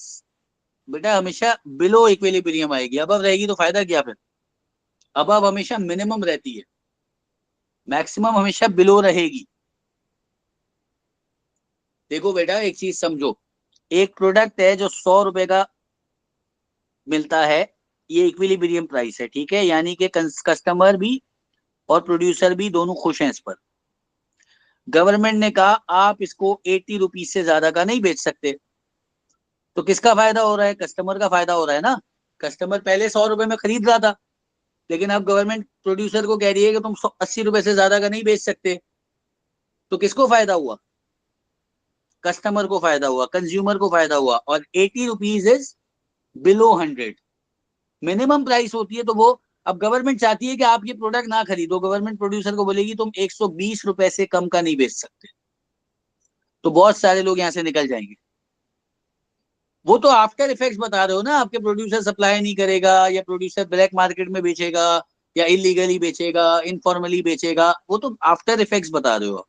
बेटा हमेशा बिलो इक्विलिब्रियम आएगी, अब रहेगी तो फायदा क्या फिर। अब हमेशा मिनिमम रहती है, मैक्सिमम हमेशा बिलो रहेगी। देखो बेटा एक चीज समझो, एक प्रोडक्ट है जो 100 रुपए का मिलता है, ये इक्विलिब्रियम प्राइस है, ठीक है, यानी कि कस्टमर भी और प्रोड्यूसर भी दोनों खुश हैं इस पर। गवर्नमेंट ने कहा आप इसको 80 रुपीज से ज्यादा का नहीं बेच सकते, तो किसका फायदा हो रहा है, कस्टमर का फायदा हो रहा है ना। कस्टमर पहले 100 रुपए में खरीद रहा था, लेकिन अब गवर्नमेंट प्रोड्यूसर को कह रही है कि तुम 80 रुपए से ज्यादा का नहीं बेच सकते, तो किसको फायदा हुआ, कस्टमर को फायदा हुआ, कंज्यूमर को फायदा हुआ। और 80 rupees is below 100, minimum price होती है। तो वो अब गवर्नमेंट चाहती है कि आप ये प्रोडक्ट ना खरीदो, गवर्नमेंट प्रोड्यूसर को बोलेगी तुम 120 रुपए से कम का नहीं बेच सकते, तो बहुत सारे लोग यहाँ से निकल जाएंगे। वो तो आफ्टर इफेक्ट्स बता रहे हो ना, आपके प्रोड्यूसर सप्लाई नहीं करेगा, या प्रोड्यूसर ब्लैक मार्केट में बेचेगा, या इलीगली बेचेगा, इनफॉर्मली बेचेगा, वो तो आफ्टर इफेक्ट्स बता रहे हो।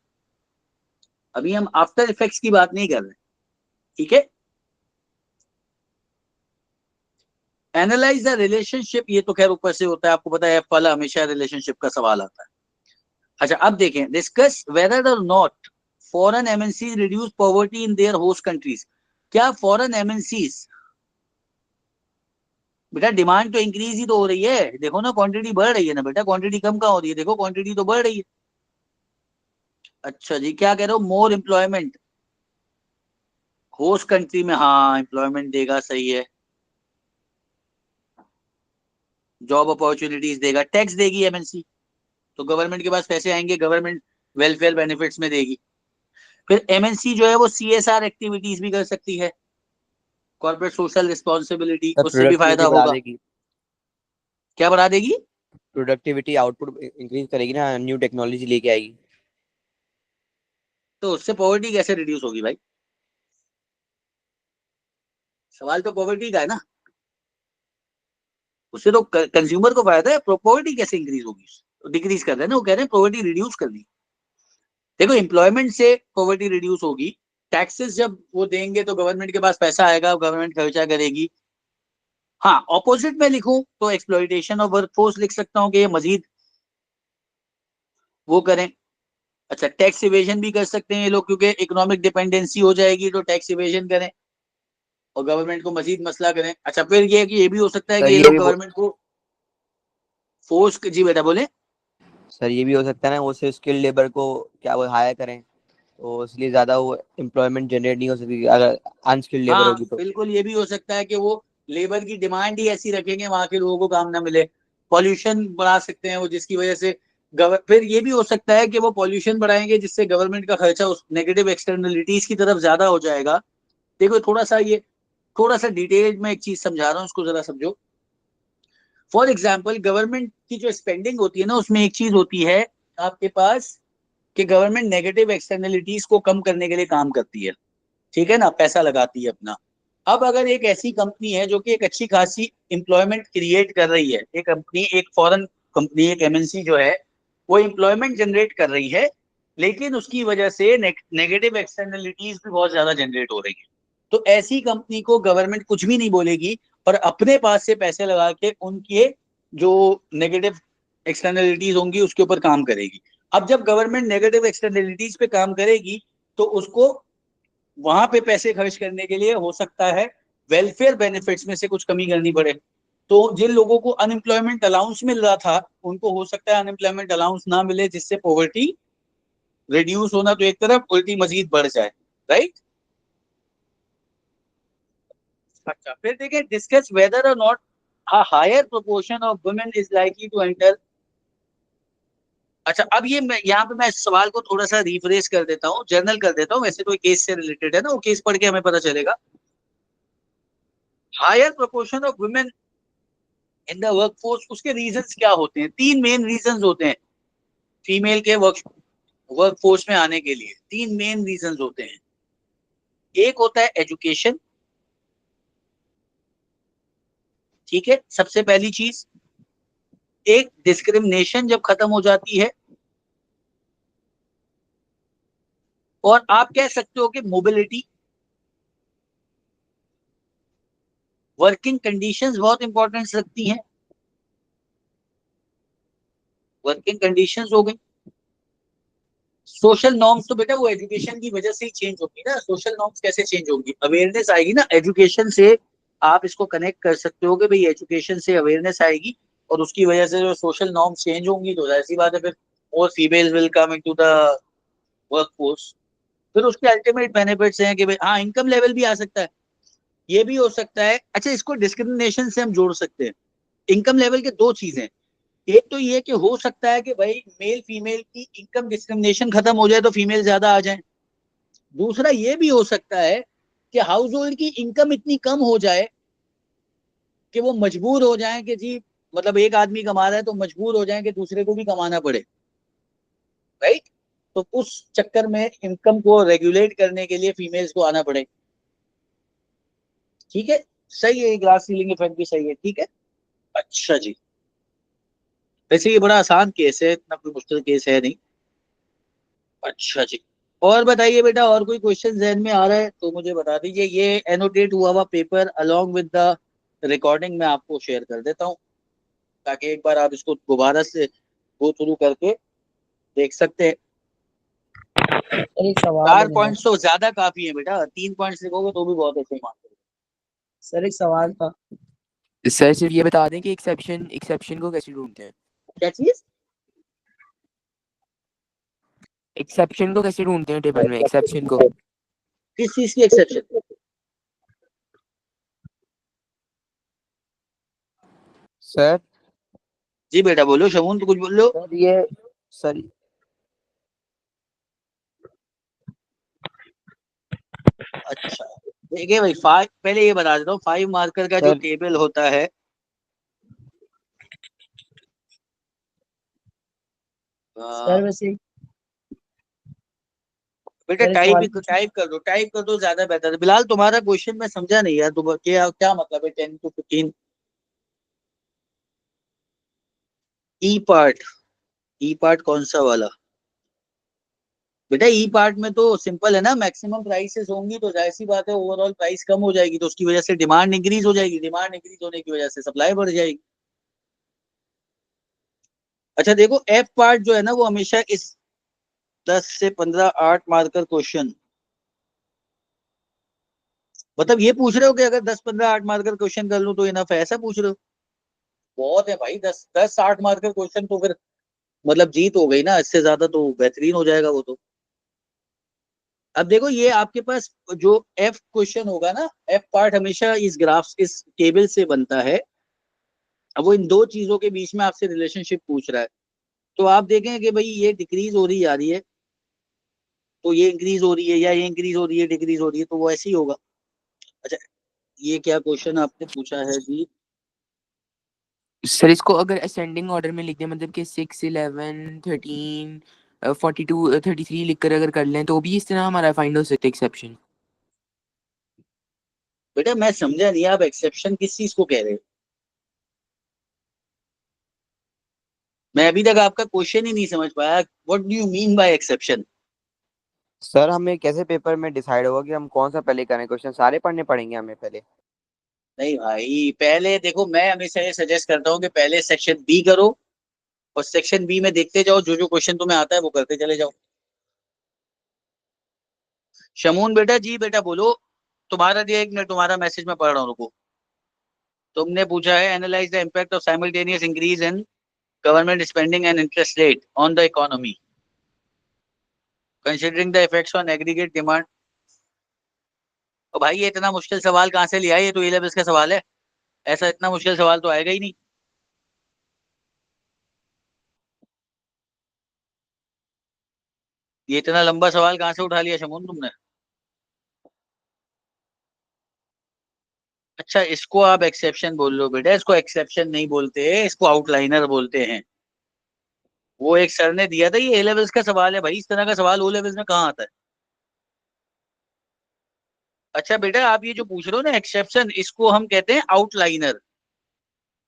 अभी हम आफ्टर इफेक्ट्स की बात नहीं कर रहे, ठीक है। एनालाइज द रिलेशनशिप, ये तो खैर ऊपर से होता है, आपको पता है एफ वाला हमेशा रिलेशनशिप का सवाल आता है। अच्छा अब देखें, डिस्कस वेदर और not foreign MNC reduce poverty in their host countries. क्या फॉरेन एमएनसीज, बेटा डिमांड तो इंक्रीज ही तो हो रही है, देखो ना क्वांटिटी बढ़ रही है ना बेटा, क्वांटिटी कम कहाँ हो रही है, देखो क्वांटिटी तो बढ़ रही है। अच्छा जी, क्या कह रहे हो, मोर एम्प्लॉयमेंट होस्ट कंट्री में, हाँ एम्प्लॉयमेंट देगा, सही है, जॉब अपॉर्चुनिटीज देगा, टैक्स देगी एमएनसी, तो गवर्नमेंट के पास पैसे आएंगे, गवर्नमेंट वेलफेयर बेनिफिट्स में देगी। फिर एमएनसी जो है वो सीएसआर एक्टिविटीज भी कर सकती है, कॉर्पोरेट सोशल रिस्पॉन्सिबिलिटी, सर उससे भी फायदा प्रोडक्टिविटी बढ़ा होगा। देगी। क्या बढ़ा देगी, प्रोडक्टिविटी आउटपुट इंक्रीज करेगी ना, न्यू टेक्नोलॉजी लेके आएगी। तो उससे पॉवर्टी कैसे रिड्यूस होगी भाई, सवाल तो पॉवर्टी का है ना, उससे तो कंज्यूमर को फायदा है, पॉवर्टी कैसे इंक्रीज होगी, डिक्रीज कर रहे हैं ना, वो कह रहे हैं पॉवर्टी रिड्यूस कर दी। देखो एम्प्लॉयमेंट से पॉवर्टी रिड्यूस होगी, टैक्सेस जब वो देंगे तो गवर्नमेंट के पास पैसा आएगा, गवर्नमेंट खर्चा करेगी। हाँ ऑपोजिट में लिखूं तो एक्सप्लॉइटेशन ऑफ वर्कफोर्स लिख सकता हूँ कि ये मजीद वो करें। अच्छा टैक्स इवेजन भी कर सकते हैं ये लोग, क्योंकि इकोनॉमिक डिपेंडेंसी हो जाएगी तो टैक्स इवेजन करें और गवर्नमेंट को मजीद मसला करें। अच्छा फिर ये कि ये भी हो सकता है सर कि ये ये लोग भी गवर्नमेंट को फोर्स, जी बेटा बोले। सर ये भी हो सकता है ना, वो सिर्फ स्किल लेबर को क्या वो हायर करें, तो इसलिए ज्यादा वो एम्प्लॉयमेंट जनरेट नहीं हो सकती अगर अनस्किल्ड लेबर हाँ होगी तो। बिल्कुल, ये भी हो सकता है कि वो लेबर की डिमांड ही ऐसी रखेंगे वहां के लोगों को काम ना मिले, पॉल्यूशन बढ़ा सकते हैं वो, जिसकी वजह से फिर ये भी हो सकता है कि वो पॉल्यूशन बढ़ाएंगे जिससे गवर्नमेंट का खर्चा उस नेगेटिव एक्सटर्नलिटीज की तरफ ज्यादा हो जाएगा। देखो थोड़ा सा ये, थोड़ा सा डिटेल में एक चीज समझा रहा हूँ, उसको जरा समझो। फॉर एग्जाम्पल गवर्नमेंट की जो स्पेंडिंग होती है ना, उसमें एक चीज होती है आपके पास कि गवर्नमेंट नेगेटिव एक्सटर्नलिटीज को कम करने के लिए काम करती है, ठीक है ना, पैसा लगाती है अपना। अब अगर एक ऐसी कंपनी है जो कि एक अच्छी खासी एम्प्लॉयमेंट क्रिएट कर रही है, एक कंपनी, एक फॉरेन कंपनी, एक एमएनसी जो है वो एम्प्लॉयमेंट जनरेट कर रही है, लेकिन उसकी वजह से नेगेटिव एक्सटर्नलिटीज भी बहुत ज्यादा जनरेट हो रही है, तो ऐसी कंपनी को गवर्नमेंट कुछ भी नहीं बोलेगी और अपने पास से पैसे लगा के उनके जो नेगेटिव एक्सटर्नलिटीज होंगी उसके ऊपर काम करेगी। अब जब गवर्नमेंट नेगेटिव एक्सटर्नलिटीज पे काम करेगी तो उसको वहां पे पैसे खर्च करने के लिए हो सकता है वेलफेयर बेनिफिट्स में से कुछ कमी करनी पड़े। तो जिन लोगों को अनएम्प्लॉयमेंट अलाउंस मिल रहा था उनको हो सकता है अनएम्प्लॉयमेंट अलाउंस ना मिले, जिससे पॉवर्टी रिड्यूस होना तो एक तरफ, उल्टी मजीद बढ़ जाए, राइट। अच्छा फिर देखिए, डिस्कस वेदर और not a higher proportion of women is likely to enter। अच्छा अब ये मैं यहाँ पे मैं इस सवाल को थोड़ा सा रिफ्रेश कर देता हूँ, जर्नल कर देता हूँ, वैसे तो केस से रिलेटेड है ना, वो केस पढ़ के हमें पता चलेगा। Higher proportion of women in the workforce, उसके रीजंस क्या होते हैं? 3 मेन रीजंस होते हैं फीमेल के वर्कफोर्स में आने के लिए। 3 मेन रीजंस होते हैं। एक होता है एजुकेशन, ठीक है, सबसे पहली चीज। एक डिस्क्रिमिनेशन जब खत्म हो जाती है, और आप कह सकते हो कि मोबिलिटी। वर्किंग कंडीशंस बहुत इंपॉर्टेंस रखती हैं। वर्किंग कंडीशंस हो गई। सोशल नॉर्म्स तो बेटा वो एजुकेशन की वजह से ही चेंज होगी ना। सोशल नॉर्म्स कैसे चेंज होंगी? अवेयरनेस आएगी ना एजुकेशन से। आप इसको कनेक्ट कर सकते हो कि भाई एजुकेशन से अवेयरनेस आएगी, और उसकी वजह से जो सोशल नॉर्म्स चेंज होंगी, तो ऐसी बात है फिर मोर female will come into the workforce. फिर उसके अल्टीमेट बेनिफिट्स हैं कि भाई हाँ, इनकम लेवल भी आ सकता है। ये भी हो सकता है। अच्छा, इसको डिस्क्रिमिनेशन से हम जोड़ सकते हैं। इनकम लेवल के दो चीजें। एक तो ये कि हो सकता है कि भाई मेल फीमेल की इनकम डिस्क्रिमिनेशन खत्म हो जाए तो फीमेल ज्यादा आ जाए। दूसरा ये भी हो सकता है कि हाउस होल्ड की इनकम इतनी कम हो जाए कि वो मजबूर हो जाए कि जी, मतलब एक आदमी कमा रहा है तो मजबूर हो जाए कि दूसरे को भी कमाना पड़े, राइट। तो उस चक्कर में इनकम को रेगुलेट करने के लिए फीमेल्स को आना पड़े। ठीक है, सही है। ग्लास सीलिंग इफेक्ट भी सही है, ठीक है। अच्छा जी, वैसे ये बड़ा आसान केस है, इतना कोई मुश्किल केस है नहीं। अच्छा जी, और बताइए बेटा, और कोई क्वेश्चन जहन में आ रहा है तो मुझे बता दीजिए। ये एनोटेट हुआ हुआ paper along with the recording मैं आपको शेयर कर देता हूँ, ताकि एक बार आप इसको दोबारा से गो थ्रू करके देख सकते हैं। सर एक सवाल है 4 मेरा। पॉइंट्स तो ज्यादा काफी है बेटा, 3 पॉइंट्स लिखोगे तो भी बहुत अच्छे मार्क्स। सर एक सवाल था। सर सिर्फ ये बता दें कि एक्सेप्शन एक्सेप्शन को कैसे ढूंढते हैं? क्या चीज? एक्सेप्शन को कैसे ढूंढते हैं टेबल में, एक्सेप्शन को? किस चीज की एक्सेप्शन? सर जी बेटा बोलो, शमून तो कुछ बोल लो। सर ये सर अच्छा, देखिए भाई, फाइव, पहले ये बता देता हूँ, 5 मार्कर का जो सर टेबल होता है, सर वैसे बेटा सर एक सवाल पूछूं? टाइप कर दो, ज्यादा बेहतर है। बिलाल, तुम्हारा क्वेश्चन मैं समझा नहीं यार, तुम क्या क्या मतलब है 10 to 15? E part, E part कौन सा वाला? बेटा ई पार्ट में तो सिंपल है ना, मैक्सिमम प्राइसेस होंगी तो जाहिर सी बात है ओवरऑल प्राइस कम हो जाएगी, तो उसकी वजह से डिमांड इंक्रीज हो जाएगी, डिमांड इंक्रीज होने की वजह से सप्लाई बढ़ जाएगी। अच्छा देखो, एफ पार्ट जो है ना, वो हमेशा इस 10 से 15 8 मार्कर क्वेश्चन, मतलब ये पूछ रहे हो कि अगर 10 15 8 मार्कर क्वेश्चन कर लूं तो इनफ है, ऐसा पूछ रहे हो? बहुत है भाई, 10 10 8 मार्कर क्वेश्चन तो फिर मतलब जीत हो गई ना, इससे ज्यादा तो बेहतरीन हो जाएगा वो तो। अब देखो, ये आपके पास जो एफ क्वेश्चन होगा ना, एफ पार्ट हमेशा इस ग्राफ, इस टेबल से बनता है। अब वो इन दो चीजों के बीच में आपसे रिलेशनशिप पूछ रहा है, तो आप देखें कि भाई ये डिक्रीज हो रही जा रही है, तो ये इंक्रीज हो रही है, या ये इंक्रीज हो रही है, डिक्रीज हो रही है, तो वो ऐसे ही होगा। अच्छा, ये क्या क्वेश्चन आपने पूछा है जी? सर इसको अगर असेंडिंग ऑर्डर में लिख दें, मतलब कि 6 11 13 42 33 लिख कर अगर कर लें तो भी इस तरह हमारा फाइंड हो सकता है एक्सेप्शन? बेटा मैं समझा नहीं, आप एक्सेप्शन किस चीज को कह रहे हो? मैं अभी तक आपका क्वेश्चन ही नहीं समझ पाया। What do you mean by exception? Sir हमें कैसे पेपर में डिसाइड होगा कि हम कौन सा पहले करें? क्वेश्चन सारे पढ़ने पड़ेंगे हमें पहले? नहीं भाई, पहले देखो, मैं हमेशा ये सजेस्ट करता हूँ कि पहले सेक्शन बी करो, और सेक्शन बी में देखते जाओ, जो जो क्वेश्चन तुम्हें आता है वो करते चले जाओ। शमून बेटा, जी बेटा बोलो। तुम्हारा दिया, एक मिनट, तुम्हारा मैसेज में पढ़ रहा हूँ, रुको। तुमने पूछा है analyse the impact of simultaneous increase in government spending and interest rate on the economy, considering the effects on aggregate demand. और भाई ये इतना मुश्किल सवाल कहाँ से लिया है? ये तो ए लेवल्स का सवाल है, ऐसा इतना मुश्किल सवाल तो आएगा ही नहीं। ये इतना लंबा सवाल कहाँ से उठा लिया शमून तुमने? अच्छा, इसको आप एक्सेप्शन बोल लो बेटा, इसको एक्सेप्शन नहीं बोलते, इसको आउटलाइनर बोलते हैं। वो एक सर ने दिया था, ये ए लेवल्स का सवाल है भाई, इस तरह का सवाल ओ लेवल्स में कहाँ आता है। अच्छा बेटा, आप ये जो पूछ रहे हो ना एक्सेप्शन, इसको हम कहते हैं आउटलाइनर।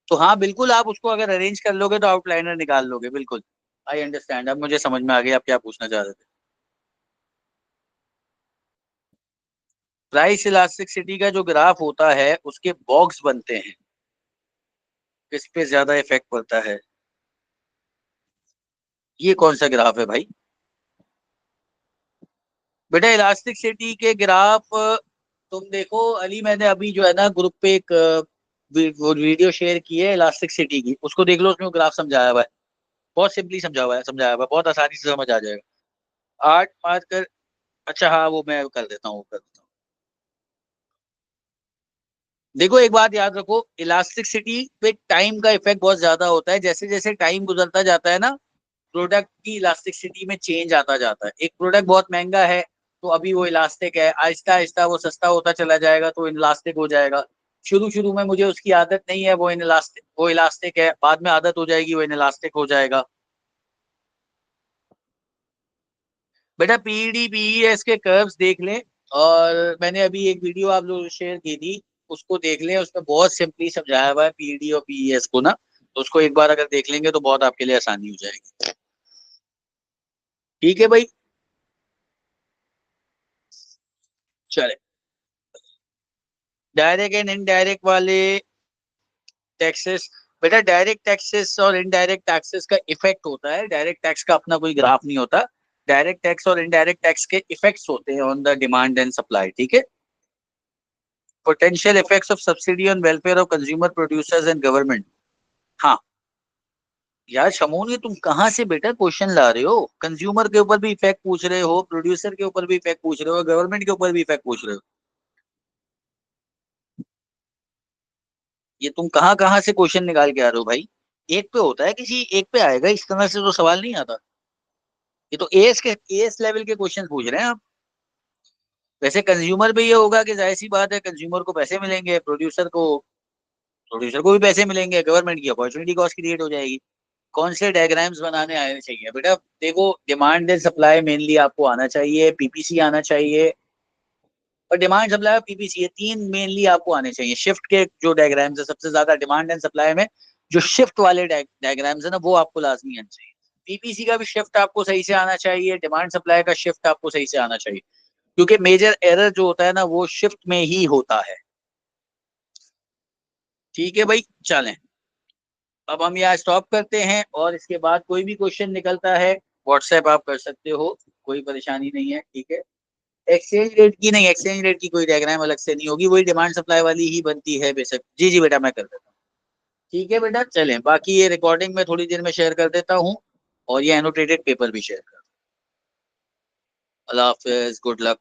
तो हाँ बिल्कुल, आप उसको अगर अरेंज कर लोगे तो आउटलाइनर निकाल लोगे, बिल्कुल। आई अंडरस्टैंड, अब मुझे समझ में आ गया आप क्या पूछना चाह रहे थे। प्राइस इलास्टिसिटी का जो ग्राफ होता है उसके बॉक्स बनते हैं, किस पे ज्यादा इफेक्ट पड़ता है। ये कौन सा ग्राफ है भाई? बेटा इलास्टिसिटी के ग्राफ तुम देखो अली, मैंने अभी जो है ना ग्रुप पे एक वो वीडियो शेयर की है इलास्टिसिटी की, उसको देख लो, उसमें ग्राफ समझाया हुआ है, बहुत सिंपली समझाया हुआ है, बहुत आसानी से समझ आ जाएगा। 8 मार्कर, अच्छा हाँ वो मैं कर देता हूँ, कर देता हूँ। देखो एक बात याद रखो, इलास्टिसिटी पे टाइम का इफेक्ट बहुत ज्यादा होता है, जैसे जैसे टाइम गुजरता जाता है ना, प्रोडक्ट की इलास्टिसिटी में चेंज आता जाता है। एक प्रोडक्ट बहुत महंगा है तो अभी वो इलास्टिक है, आहिस्ता आहिस्ता वो सस्ता होता चला जाएगा तो इलास्टिक हो जाएगा। शुरू शुरू में मुझे उसकी आदत नहीं है, वो इलास्टिक है, बाद में आदत हो जाएगी, वो इलास्टिक हो जाएगा। बेटा पीईडी पीईएस के कर्व्स देख लें, और मैंने अभी एक वीडियो आप लोगों को शेयर की थी, उसको देख लें, उसमें बहुत सिंपली समझाया हुआ है पीईडी और पीईएस को ना, तो उसको एक बार अगर देख लेंगे तो बहुत आपके लिए आसानी हो जाएगी। ठीक है भाई, चले। डायरेक्ट एंड इनडायरेक्ट वाले टैक्सेस, बेटा डायरेक्ट टैक्सेस और इनडायरेक्ट टैक्सेस का इफेक्ट होता है, डायरेक्ट टैक्स का अपना कोई ग्राफ नहीं होता। डायरेक्ट टैक्स और इनडायरेक्ट टैक्स के इफेक्ट्स होते हैं on the demand and supply, ठीक है। Potential effects of subsidy on welfare of consumer producers and government. हाँ यार शमून, ये तुम कहाँ से बेटा क्वेश्चन ला रहे हो? कंज्यूमर के ऊपर भी इफेक्ट पूछ रहे हो, प्रोड्यूसर के ऊपर भी इफेक्ट पूछ रहे हो, गवर्नमेंट के ऊपर भी इफेक्ट पूछ रहे हो। ये तुम कहाँ कहाँ से क्वेश्चन निकाल के आ रहे हो भाई? एक पे होता है, किसी एक पे आएगा, इस तरह से तो सवाल नहीं आता। ये तो एएस लेवल के क्वेश्चन पूछ रहे हैं आप। वैसे कंज्यूमर पे ये होगा कि जाहिर सी बात है, कंज्यूमर को पैसे मिलेंगे, प्रोड्यूसर को भी पैसे मिलेंगे, गवर्नमेंट की अपॉर्चुनिटी कॉस्ट क्रिएट हो जाएगी। कौन से डायग्राम्स बनाने आने चाहिए बेटा? देखो डिमांड एंड सप्लाई मेनली आपको आना चाहिए, पीपीसी आना चाहिए, और डिमांड सप्लाई और पीपीसी, ये तीन मेनली आपको आने चाहिए। शिफ्ट के जो डायग्राम्स है सबसे ज्यादा डिमांड एंड सप्लाई में, जो शिफ्ट वाले डायग्राम्स है ना, वो आपको लाजमी आना चाहिए। पीपीसी का भी शिफ्ट आपको सही से आना चाहिए, डिमांड सप्लाई का शिफ्ट आपको सही से आना चाहिए, क्योंकि मेजर एरर जो होता है ना वो शिफ्ट में ही होता है। ठीक है भाई, चलें, अब हम यहाँ स्टॉप करते हैं, और इसके बाद कोई भी क्वेश्चन निकलता है व्हाट्सएप आप कर सकते हो, कोई परेशानी नहीं है, ठीक है। एक्सचेंज रेट की नहीं, एक्सचेंज रेट की कोई डायग्राम अलग से नहीं होगी, वही डिमांड सप्लाई वाली ही बनती है बेशक। जी जी बेटा, मैं कर देता हूँ। ठीक है बेटा, चलें, बाकी ये रिकॉर्डिंग में थोड़ी देर में शेयर कर देता हूँ, और ये एनोटेटेड पेपर भी शेयर कर। अल्लाह हाफिज, गुड लक।